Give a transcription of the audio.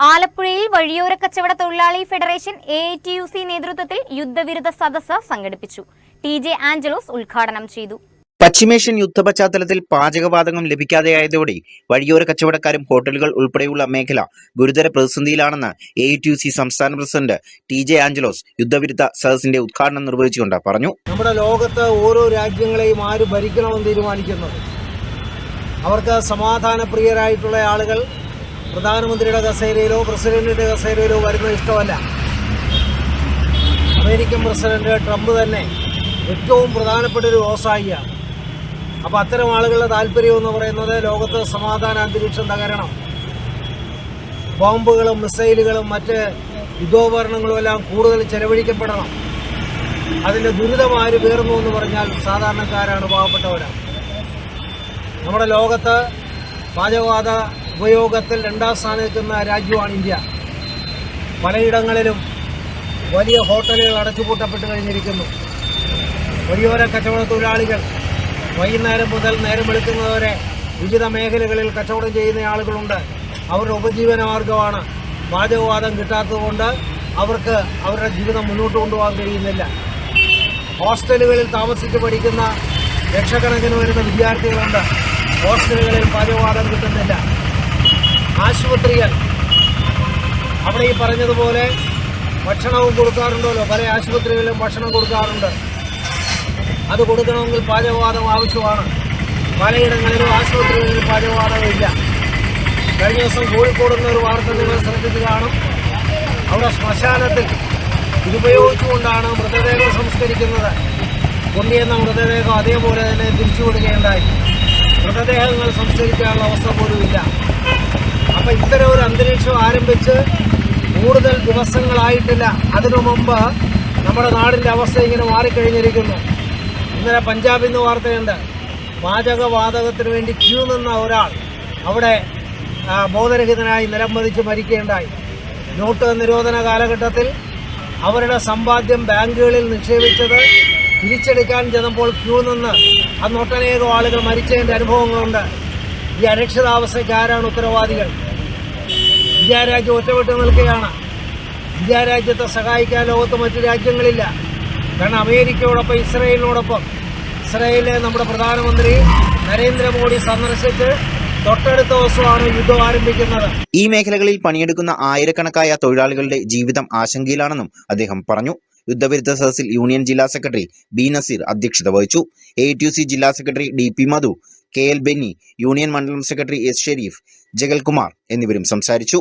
ആലപ്പുഴയിൽ വഴിയോര കച്ചവട തൊഴിലാളി ഫെഡറേഷൻ AITUC നേതൃത്വത്തിൽ യുദ്ധവിരുദ്ധ സദസ്സ് സംഘടിപ്പിച്ചു. TJ ആഞ്ചലോസ് ഉദ്ഘാടനം ചെയ്തു. പശ്ചിമേഷ്യൻ യുദ്ധ പശ്ചാത്തലത്തിൽ പാചകവാതകം ലഭിക്കാതെയായതോടെ വഴിയോര കച്ചവടക്കാരും ഹോട്ടലുകൾ ഉൾപ്പെടെയുള്ള മേഖല ഗുരുതര പ്രതിസന്ധിയിലാണെന്ന് AITUC സംസ്ഥാന പ്രസിഡന്റ് TJ ആഞ്ചലോസ് യുദ്ധവിരുദ്ധ സദസ്സിന്റെ ഉദ്ഘാടനം നിർവഹിച്ചുകൊണ്ട് പറഞ്ഞു. നമ്മുടെ ലോകത്ത് ഓരോ രാജ്യങ്ങളെയും ആര് ഭരിക്കണമെന്ന് തീരുമാനിക്കുന്നത് അവർക്ക് സമാധാനപ്രിയരായിട്ടുള്ള ആളുകൾ പ്രധാനമന്ത്രിയുടെ കസേരയിലോ പ്രസിഡന്റിന്റെ കസേരയിലോ വരുന്നത് ഇഷ്ടമല്ല. അമേരിക്കൻ പ്രസിഡന്റ് ട്രംപ് തന്നെ ഏറ്റവും പ്രധാനപ്പെട്ട ഒരു വ്യവസായിയാണ്. അപ്പോൾ അത്തരം ആളുകളുടെ താല്പര്യം എന്ന് പറയുന്നത് ലോകത്ത് സമാധാന അന്തരീക്ഷം തകരണം, ബോംബുകളും മിസൈലുകളും മറ്റ് യുദ്ധോപകരണങ്ങളും എല്ലാം കൂടുതൽ ചെലവഴിക്കപ്പെടണം. അതിൻ്റെ ദുരിതം ആര് പേർന്നു എന്ന് പറഞ്ഞാൽ സാധാരണക്കാരാണ്, പാവപ്പെട്ടവരാണ്. നമ്മുടെ ലോകത്ത് പാചകവാത ഉപയോഗത്തിൽ 2ാം സ്ഥാനത്ത് നിൽക്കുന്ന രാജ്യമാണ് ഇന്ത്യ. പലയിടങ്ങളിലും വലിയ ഹോട്ടലുകൾ അടച്ചുപൂട്ടപ്പെട്ട് കഴിഞ്ഞിരിക്കുന്നു. വഴിയോര കച്ചവട തൊഴിലാളികൾ വൈകുന്നേരം മുതൽ നേരം വെളുക്കുന്നവരെ വിവിധ മേഖലകളിൽ കച്ചവടം ചെയ്യുന്ന ആളുകളുണ്ട്. അവരുടെ ഉപജീവന മാർഗമാണ്. പാചകവാതം കിട്ടാത്തതുകൊണ്ട് അവർക്ക് അവരുടെ ജീവിതം മുന്നോട്ട് കൊണ്ടുപോകാൻ കഴിയുന്നില്ല. ഹോസ്റ്റലുകളിൽ താമസിച്ച് പഠിക്കുന്ന ലക്ഷക്കണക്കിന് വരുന്ന വിദ്യാർത്ഥികളുണ്ട്. ഹോസ്റ്റലുകളിൽ പാചകവാതം കിട്ടുന്നില്ല. ആശുപത്രികൾ, അവിടെ ഈ പറഞ്ഞതുപോലെ ഭക്ഷണവും കൊടുക്കാറുണ്ടല്ലോ, പല ആശുപത്രികളിലും ഭക്ഷണം കൊടുക്കാറുണ്ട്. അത് കൊടുക്കണമെങ്കിൽ പാചകവാതം ആവശ്യമാണ്. പലയിടങ്ങളിലും ആശുപത്രികളിൽ പാചകവാതമില്ല. കഴിഞ്ഞ ദിവസം കോഴിക്കോട് ഒരു വാർത്ത നിങ്ങൾ ശ്രദ്ധിച്ച് കാണും. അവിടെ ശ്മശാനത്തിൽ ഇതുപയോഗിച്ചുകൊണ്ടാണ് മൃതദേഹം സംസ്കരിക്കുന്നത്. കൊണ്ടുവന്ന മൃതദേഹം അതേപോലെ തന്നെ തിരിച്ചുവിടുകയുണ്ടായി. മൃതദേഹങ്ങൾ സംസ്കരിക്കാനുള്ള അവസ്ഥ പോലുമില്ല. അപ്പം ഇത്തരം ഒരു അന്തരീക്ഷം ആരംഭിച്ച് കൂടുതൽ ദിവസങ്ങളായിട്ടില്ല. അതിനു മുമ്പ് നമ്മുടെ നാടിൻ്റെ അവസ്ഥ ഇങ്ങനെ മാറിക്കഴിഞ്ഞിരിക്കുന്നു. ഇന്നലെ പഞ്ചാബിൽ നിന്ന് വാർത്തയുണ്ട്. പാചകവാതകത്തിന് വേണ്ടി ക്യൂ നിന്ന ഒരാൾ അവിടെ ബോധരഹിതനായി നിലംപതിച്ച് മരിക്കുകയുണ്ടായി. നോട്ട് നിരോധന കാലഘട്ടത്തിൽ അവരുടെ സമ്പാദ്യം ബാങ്കുകളിൽ നിക്ഷേപിച്ചത് തിരിച്ചെടുക്കാൻ ചെന്നപ്പോൾ ക്യൂ നിന്ന് അന്നൊട്ടനേകം ആളുകൾ മരിച്ചതിൻ്റെ അനുഭവങ്ങളുണ്ട്. ഈ അരക്ഷിതാവസ്ഥയ്ക്ക് ആരാണ് ഉത്തരവാദികൾ? ഇന്ത്യ രാജ്യം ഒറ്റപ്പെട്ട് നിൽക്കുകയാണ്. ഇന്ത്യ രാജ്യത്തെ സഹായിക്കാൻ ലോകത്ത് മറ്റു രാജ്യങ്ങളില്ല. കാരണം അമേരിക്കയോടൊപ്പം ഇസ്രായേലിലെ നമ്മുടെ പ്രധാനമന്ത്രി നരേന്ദ്രമോദി സന്ദർശിച്ച് തൊട്ടടുത്ത ദിവസമാണ് യുദ്ധം ആരംഭിക്കുന്നത്. ഈ മേഖലകളിൽ പണിയെടുക്കുന്ന ആയിരക്കണക്കായ തൊഴിലാളികളുടെ ജീവിതം ആശങ്കയിലാണെന്നും അദ്ദേഹം പറഞ്ഞു. യുദ്ധവിരുദ്ധ സദസ്സിൽ യൂണിയൻ ജില്ലാ സെക്രട്ടറി B നസീർ അധ്യക്ഷത വഹിച്ചു. AITUC ജില്ലാ സെക്രട്ടറി DP മധു, KL ബെന്നി, യൂണിയൻ മണ്ഡലം സെക്രട്ടറി S ഷെരീഫ്, ജഗൽകുമാർ എന്നിവരും സംസാരിച്ചു.